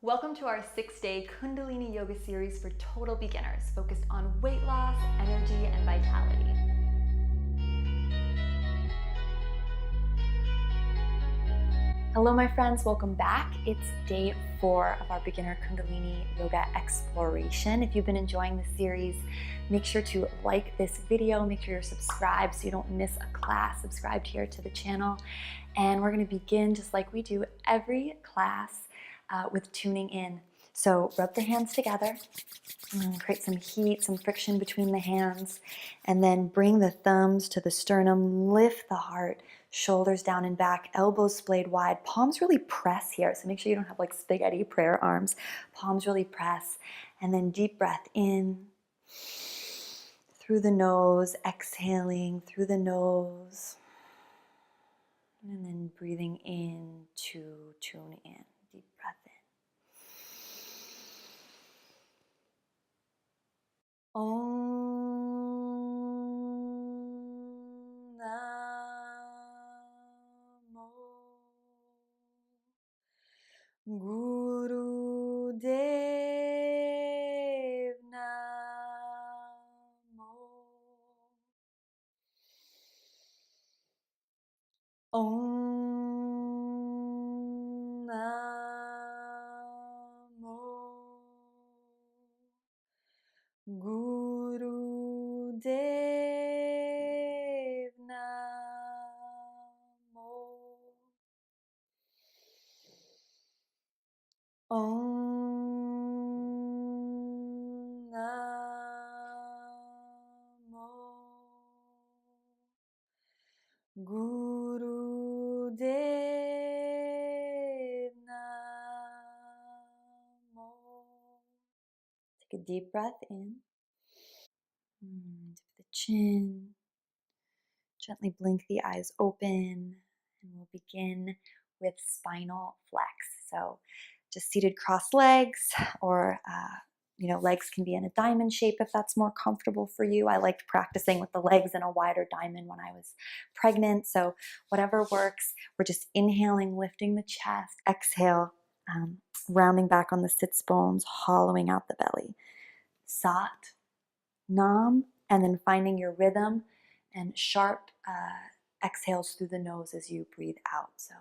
Welcome to our 6-day Kundalini Yoga series for total beginners, focused on weight loss, energy, and vitality. Hello, my friends. Welcome back. It's day 4 of our beginner Kundalini Yoga exploration. If you've been enjoying the series, make sure to like this video. Make sure you're subscribed so you don't miss a class. Subscribed here to the channel. And we're going to begin just like we do every class with tuning in. So rub the hands together, create some heat, some friction between the hands, and then bring the thumbs to the sternum, lift the heart, shoulders down and back, elbows splayed wide, palms really press here. So make sure you don't have like spaghetti prayer arms. Palms really press, and then deep breath in through the nose, exhaling through the nose, and then breathing in to tune in. Deep breath in. Om Namo Guru Dev Namo Om Namo Guru Dev Namo Om Namo Guru Dev Namo. Take a deep breath in. Dip the chin. Gently blink the eyes open. And we'll begin with spinal flex. So just seated crossed legs, or legs can be in a diamond shape if that's more comfortable for you. I liked practicing with the legs in a wider diamond when I was pregnant. So whatever works. We're just inhaling, lifting the chest. Exhale, rounding back on the sits bones, hollowing out the belly. Sat, Nam, and then finding your rhythm and sharp exhales through the nose as you breathe out. So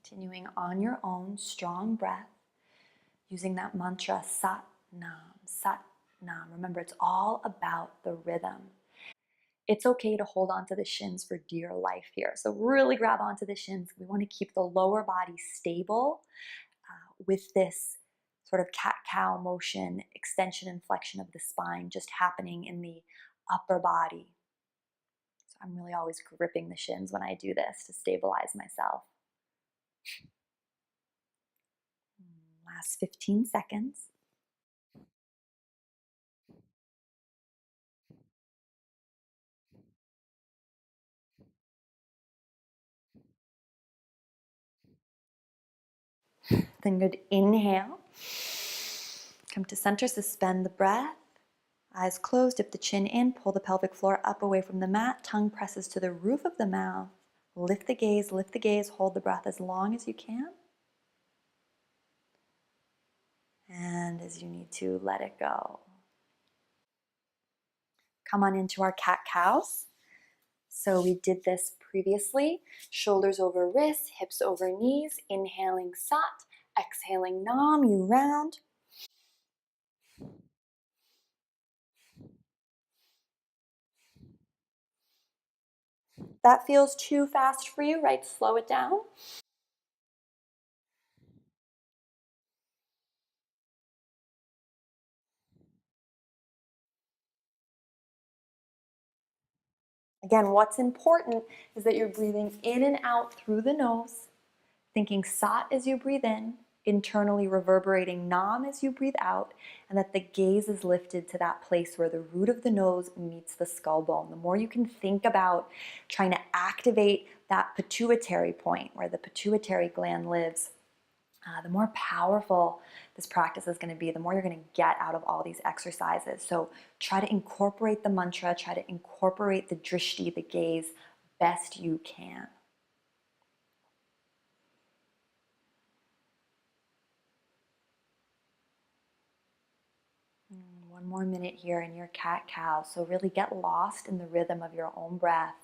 continuing on your own, strong breath, using that mantra Sat Nam, Sat Nam. Remember, it's all about the rhythm. It's okay to hold on to the shins for dear life here. So really grab onto the shins. We want to keep the lower body stable with this sort of cat-cow motion, extension and flexion of the spine just happening in the upper body. So I'm really always gripping the shins when I do this to stabilize myself. Last 15 seconds. Then good inhale. Come to center, suspend the breath. Eyes closed, dip the chin in, pull the pelvic floor up away from the mat. Tongue presses to the roof of the mouth. Lift the gaze, hold the breath as long as you can. And as you need to, let it go. Come on into our CatCows. So we did this previously. Shoulders over wrists, hips over knees. Inhaling Sat, exhaling Nam, you round. That feels too fast for you, right? Slow it down. Again, what's important is that you're breathing in and out through the nose, thinking Sat as you breathe in, internally reverberating Nam as you breathe out, and that the gaze is lifted to that place where the root of the nose meets the skull bone. The more you can think about trying to activate that pituitary point where the pituitary gland lives, the more powerful this practice is going to be, the more you're going to get out of all these exercises. So try to incorporate the mantra, try to incorporate the drishti, the gaze, best you can. One more minute here in your cat-cow. So really get lost in the rhythm of your own breath.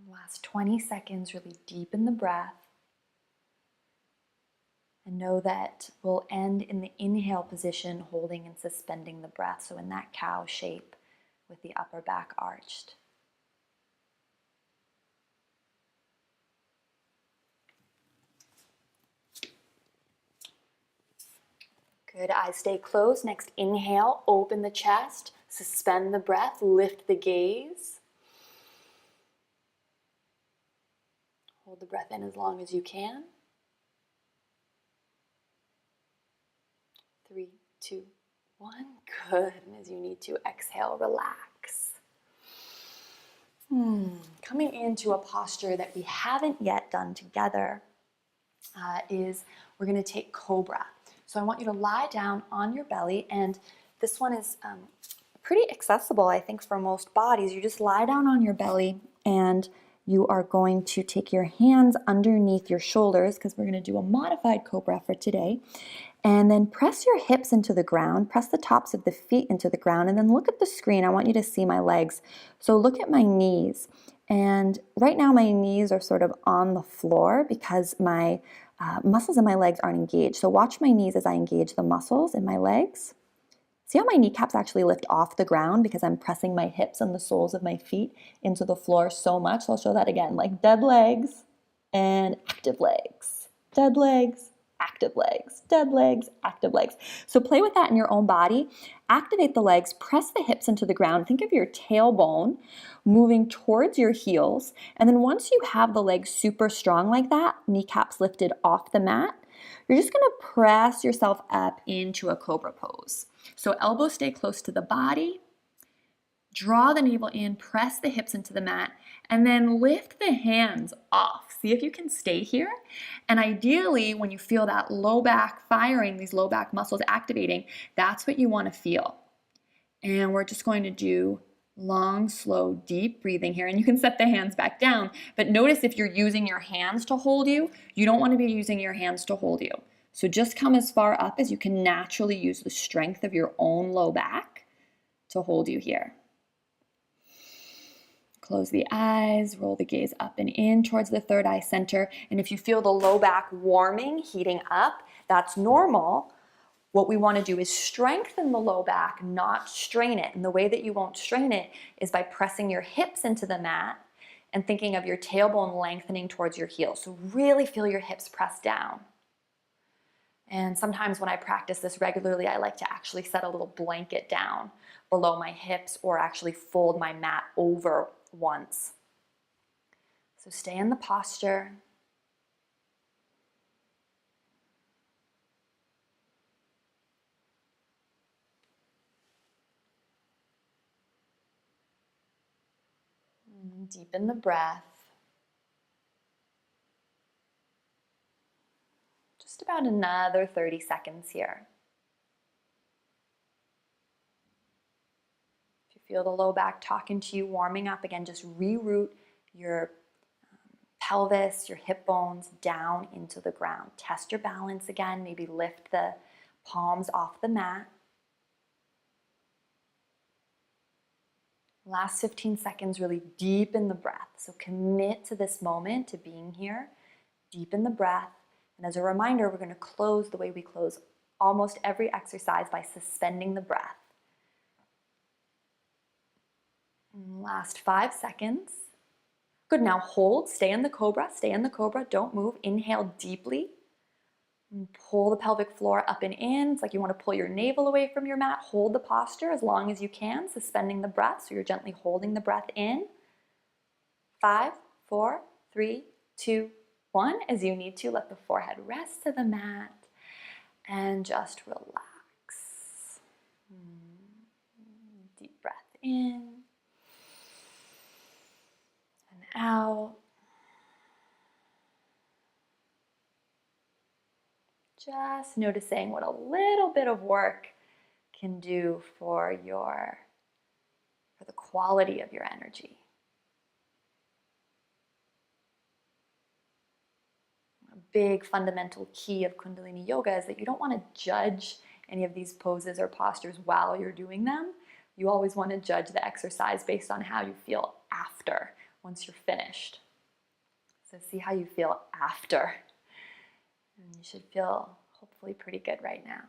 Last 20 seconds, really deepen the breath. And know that we'll end in the inhale position, holding and suspending the breath. So in that cow shape with the upper back arched. Good, eyes stay closed. Next inhale, open the chest, suspend the breath, lift the gaze. Hold the breath in as long as you can. 3, 2, 1. Good. And as you need to exhale, relax. Coming into a posture that we haven't yet done together is we're going to take Cobra. So I want you to lie down on your belly, and this one is pretty accessible, I think, for most bodies. You just lie down on your belly, and you are going to take your hands underneath your shoulders, because we're going to do a modified Cobra for today. And then press your hips into the ground, press the tops of the feet into the ground, and then look at the screen. I want you to see my legs. So look at my knees. And right now my knees are sort of on the floor because my muscles in my legs aren't engaged. So watch my knees as I engage the muscles in my legs. See how my kneecaps actually lift off the ground because I'm pressing my hips and the soles of my feet into the floor so much. So I'll show that again, like dead legs and active legs, dead legs, active legs, dead legs, active legs. So play with that in your own body. Activate the legs, press the hips into the ground. Think of your tailbone moving towards your heels. And then once you have the legs super strong like that, kneecaps lifted off the mat, you're just going to press yourself up into a Cobra pose. So elbows stay close to the body. Draw the navel in, press the hips into the mat, and then lift the hands off. See if you can stay here. And ideally, when you feel that low back firing, these low back muscles activating, that's what you want to feel. And we're just going to do long, slow, deep breathing here. And you can set the hands back down. But notice if you're using your hands to hold you, you don't want to be using your hands to hold you. So just come as far up as you can naturally use the strength of your own low back to hold you here. Close the eyes, roll the gaze up and in towards the third eye center. And if you feel the low back warming, heating up, that's normal. What we want to do is strengthen the low back, not strain it. And the way that you won't strain it is by pressing your hips into the mat and thinking of your tailbone lengthening towards your heels. So really feel your hips press down. And sometimes when I practice this regularly, I like to actually set a little blanket down below my hips or actually fold my mat over once. So stay in the posture. Deepen the breath. Just about another 30 seconds here. If you feel the low back talking to you, warming up again, just reroute your pelvis, your hip bones down into the ground. Test your balance again. Maybe lift the palms off the mat. Last 15 seconds, really deepen the breath. So commit to this moment, to being here. Deepen the breath. And as a reminder, we're going to close the way we close almost every exercise by suspending the breath. Last 5 seconds. Good, now hold, stay in the Cobra, don't move. Inhale deeply. And pull the pelvic floor up and in. It's like you want to pull your navel away from your mat. Hold the posture as long as you can, suspending the breath. So you're gently holding the breath in. 5, 4, 3, 2, 1. As you need to, let the forehead rest to the mat and just relax. Deep breath in and out. Just noticing what a little bit of work can do for the quality of your energy. A big fundamental key of Kundalini Yoga is that you don't want to judge any of these poses or postures while you're doing them. You always want to judge the exercise based on how you feel after, once you're finished. So see how you feel after. And you should feel hopefully pretty good right now.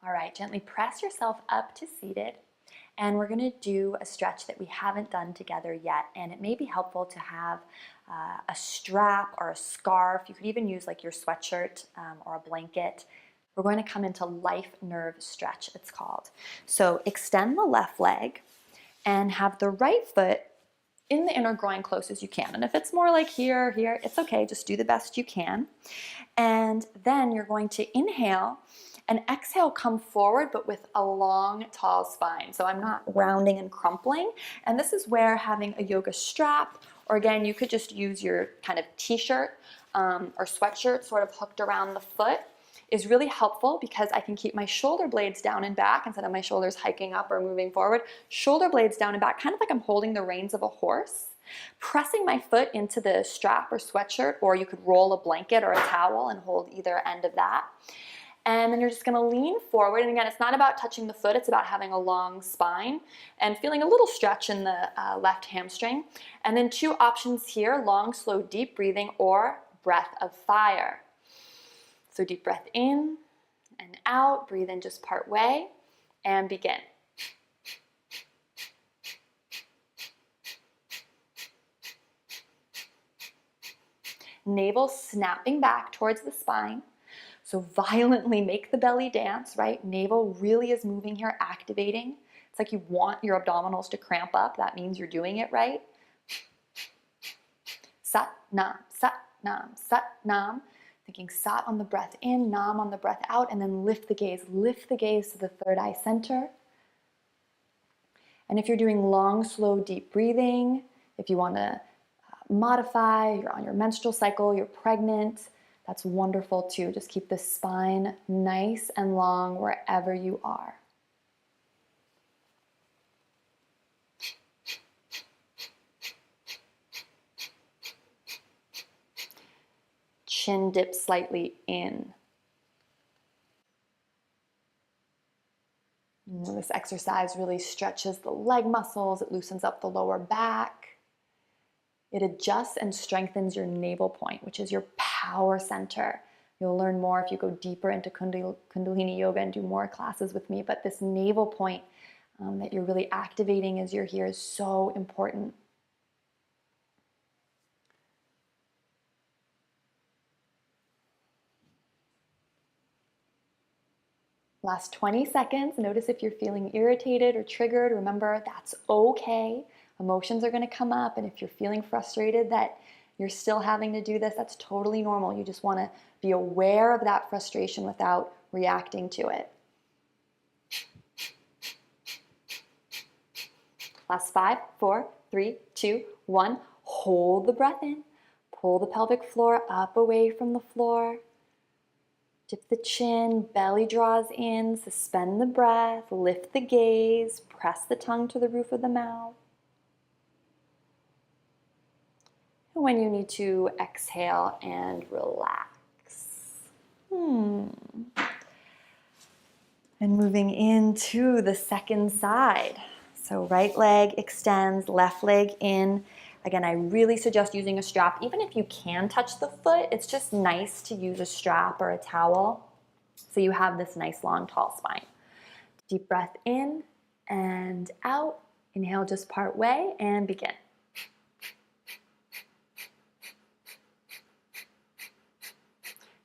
All right, gently press yourself up to seated. And we're going to do a stretch that we haven't done together yet. And it may be helpful to have a strap or a scarf. You could even use like your sweatshirt or a blanket. We're going to come into life nerve stretch, it's called. So extend the left leg and have the right foot in the inner groin close as you can. And if it's more like here, it's okay. Just do the best you can. And then you're going to inhale and exhale, come forward, but with a long, tall spine. So I'm not rounding and crumpling. And this is where having a yoga strap, or again, you could just use your kind of t-shirt or sweatshirt sort of hooked around the foot, is really helpful because I can keep my shoulder blades down and back instead of my shoulders hiking up or moving forward. Shoulder blades down and back, kind of like I'm holding the reins of a horse. Pressing my foot into the strap or sweatshirt, or you could roll a blanket or a towel and hold either end of that. And then you're just gonna lean forward. And again, it's not about touching the foot, it's about having a long spine and feeling a little stretch in the left hamstring. And then 2 options here, long, slow, deep breathing or breath of fire. So deep breath in and out, breathe in just part way, and begin. Navel snapping back towards the spine. So violently make the belly dance, right? Navel really is moving here, activating. It's like you want your abdominals to cramp up. That means you're doing it right. Sat, nam, sat, nam, sat, nam. Thinking sat on the breath in, nam on the breath out, and then lift the gaze. Lift the gaze to the third eye center. And if you're doing long, slow, deep breathing, if you want to modify, you're on your menstrual cycle, you're pregnant, that's wonderful too. Just keep the spine nice and long wherever you are. Chin dip slightly in. This exercise really stretches the leg muscles, it loosens up the lower back. It adjusts and strengthens your navel point, which is your power center. You'll learn more if you go deeper into Kundalini Yoga and do more classes with me, but this navel point that you're really activating as you're here is so important. Last 20 seconds, notice if you're feeling irritated or triggered. Remember, that's okay. Emotions are going to come up, and if you're feeling frustrated that you're still having to do this, that's totally normal. You just want to be aware of that frustration without reacting to it. Last 5, 4, 3, 2, 1. Hold the breath in. Pull the pelvic floor up away from the floor. Dip the chin, belly draws in, suspend the breath, lift the gaze, press the tongue to the roof of the mouth. And when you need to, exhale and relax. And moving into the second side. So right leg extends, left leg in. Again, I really suggest using a strap. Even if you can touch the foot, it's just nice to use a strap or a towel so you have this nice, long, tall spine. Deep breath in and out. Inhale, just part way and begin.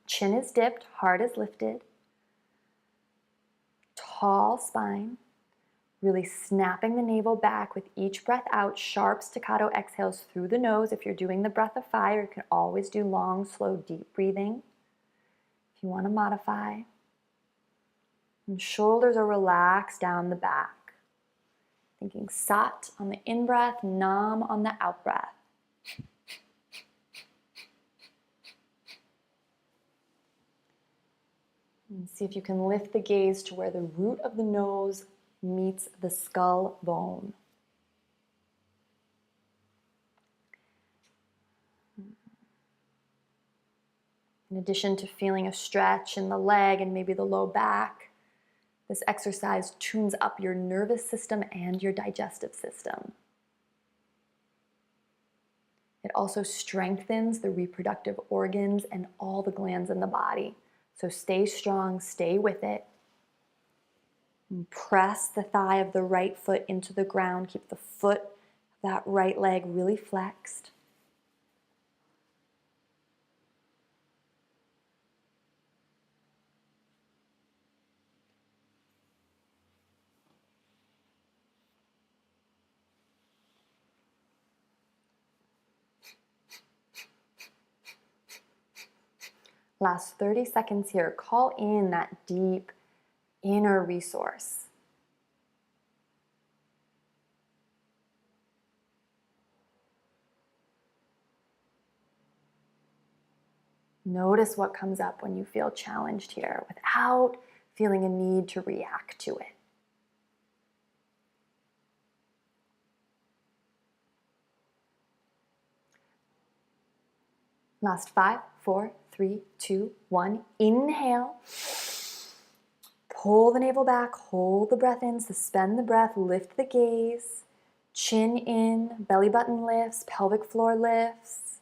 Chin is dipped, heart is lifted. Tall spine. Really snapping the navel back with each breath out. Sharp staccato exhales through the nose. If you're doing the breath of fire, you can always do long, slow, deep breathing. If you want to modify. And shoulders are relaxed down the back. Thinking Sat on the in-breath, Nam on the out-breath. And see if you can lift the gaze to where the root of the nose meets the skull bone. In addition to feeling a stretch in the leg and maybe the low back, this exercise tunes up your nervous system and your digestive system. It also strengthens the reproductive organs and all the glands in the body. So stay strong, stay with it. And press the thigh of the right foot into the ground. Keep the foot of that right leg really flexed. Last 30 seconds here. Call in that deep inner resource. Notice what comes up when you feel challenged here without feeling a need to react to it. Last 5, 4, 3, 2, 1. Inhale. Pull the navel back, hold the breath in, suspend the breath, lift the gaze. Chin in, belly button lifts, pelvic floor lifts.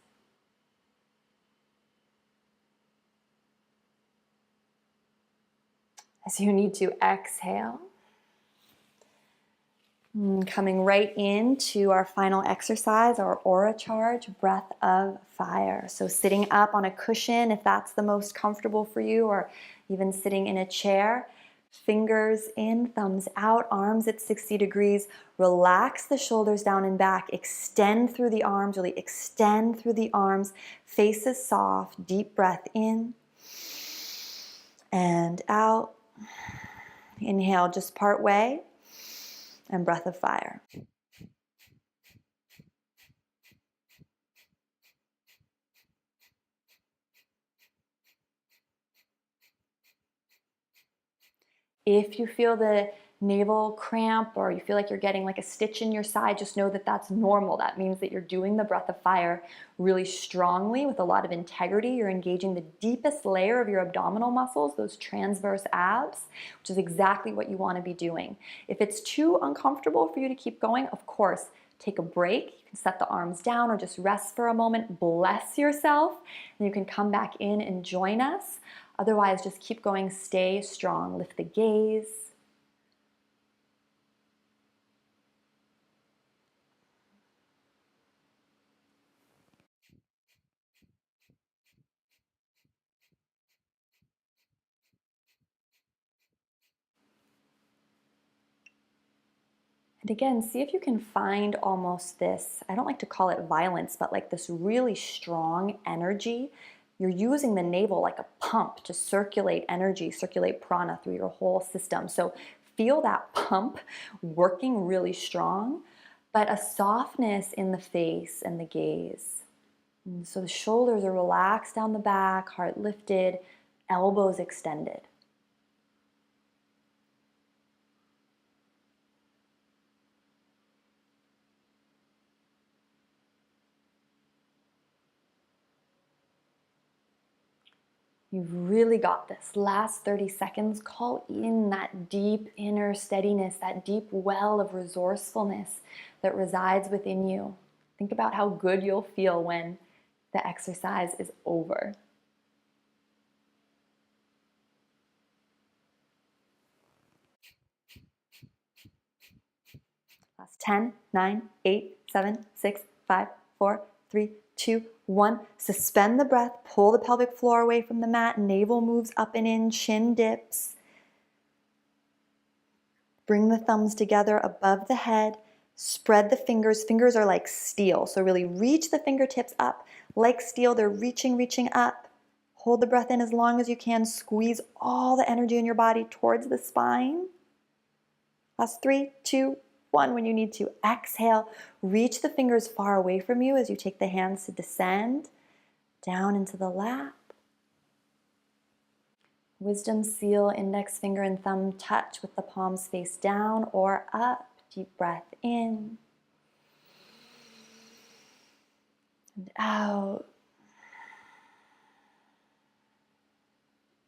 As you need to exhale. Coming right into our final exercise, our aura charge, breath of fire. So sitting up on a cushion, if that's the most comfortable for you, or even sitting in a chair, fingers in, thumbs out, arms at 60 degrees. Relax the shoulders down and back, extend through the arms, really extend through the arms, faces soft, deep breath in and out. Inhale, just part way. And breath of fire. If you feel the navel cramp or you feel like you're getting like a stitch in your side, just know that that's normal. That means that you're doing the breath of fire really strongly with a lot of integrity. You're engaging the deepest layer of your abdominal muscles, those transverse abs, which is exactly what you want to be doing. If it's too uncomfortable for you to keep going, of course, take a break. You can set the arms down or just rest for a moment. Bless yourself, and you can come back in and join us. Otherwise, just keep going, stay strong. Lift the gaze. And again, see if you can find almost this, I don't like to call it violence, but like this really strong energy. You're using the navel like a pump to circulate energy, circulate prana through your whole system. So feel that pump working really strong, but a softness in the face and the gaze. And so the shoulders are relaxed down the back, heart lifted, elbows extended. You've really got this. Last 30 seconds, call in that deep inner steadiness, that deep well of resourcefulness that resides within you. Think about how good you'll feel when the exercise is over. Last 10, 9, 8, 7, 6, 5, 4, 3, 2, 1. Suspend the breath, pull the pelvic floor away from the mat, navel moves up and in, chin dips. Bring the thumbs together above the head, spread the fingers. Fingers are like steel, so really reach the fingertips up. Like steel, they're reaching up. Hold the breath in as long as you can. Squeeze all the energy in your body towards the spine. Last 3, 2, 1. When you need to, exhale. Reach the fingers far away from you as you take the hands to descend down into the lap. Wisdom seal, index finger and thumb touch with the palms face down or up. Deep breath in and out.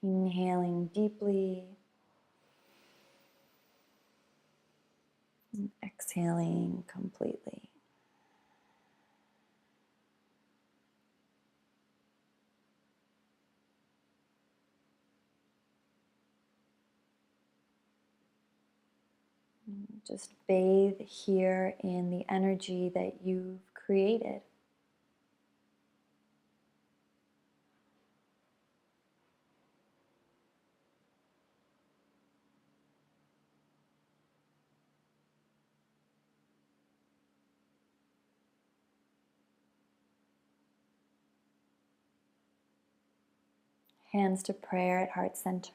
Inhaling deeply and exhaling completely. Just bathe here in the energy that you've created. Hands to prayer at heart center.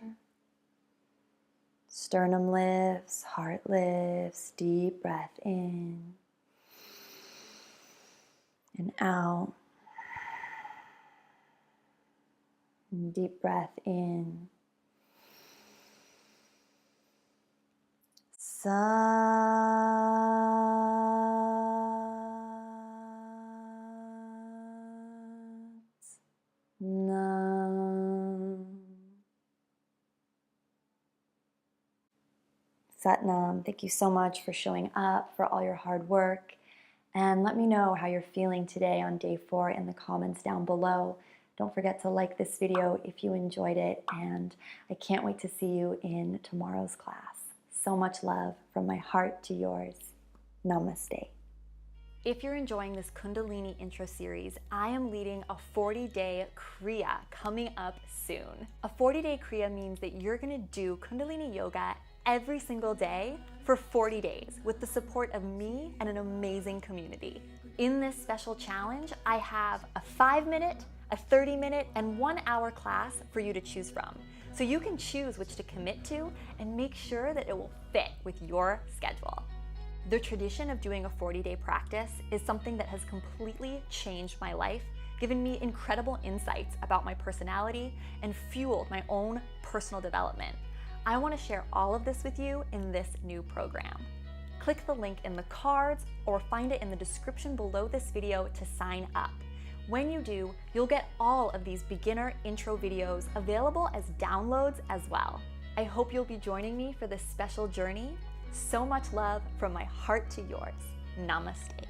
Sternum lifts, heart lifts, deep breath in and out. And deep breath in. Satnam, thank you so much for showing up, for all your hard work. And let me know how you're feeling today on day 4 in the comments down below. Don't forget to like this video if you enjoyed it, and I can't wait to see you in tomorrow's class. So much love from my heart to yours. Namaste. If you're enjoying this Kundalini intro series, I am leading a 40-day Kriya coming up soon. A 40-day Kriya means that you're gonna do Kundalini Yoga every single day for 40 days with the support of me and an amazing community. In this special challenge, I have a 5-minute, a 30-minute, and 1-hour class for you to choose from. So you can choose which to commit to and make sure that it will fit with your schedule. The tradition of doing a 40-day practice is something that has completely changed my life, given me incredible insights about my personality, and fueled my own personal development. I want to share all of this with you in this new program. Click the link in the cards or find it in the description below this video to sign up. When you do, you'll get all of these beginner intro videos available as downloads as well. I hope you'll be joining me for this special journey. So much love from my heart to yours. Namaste.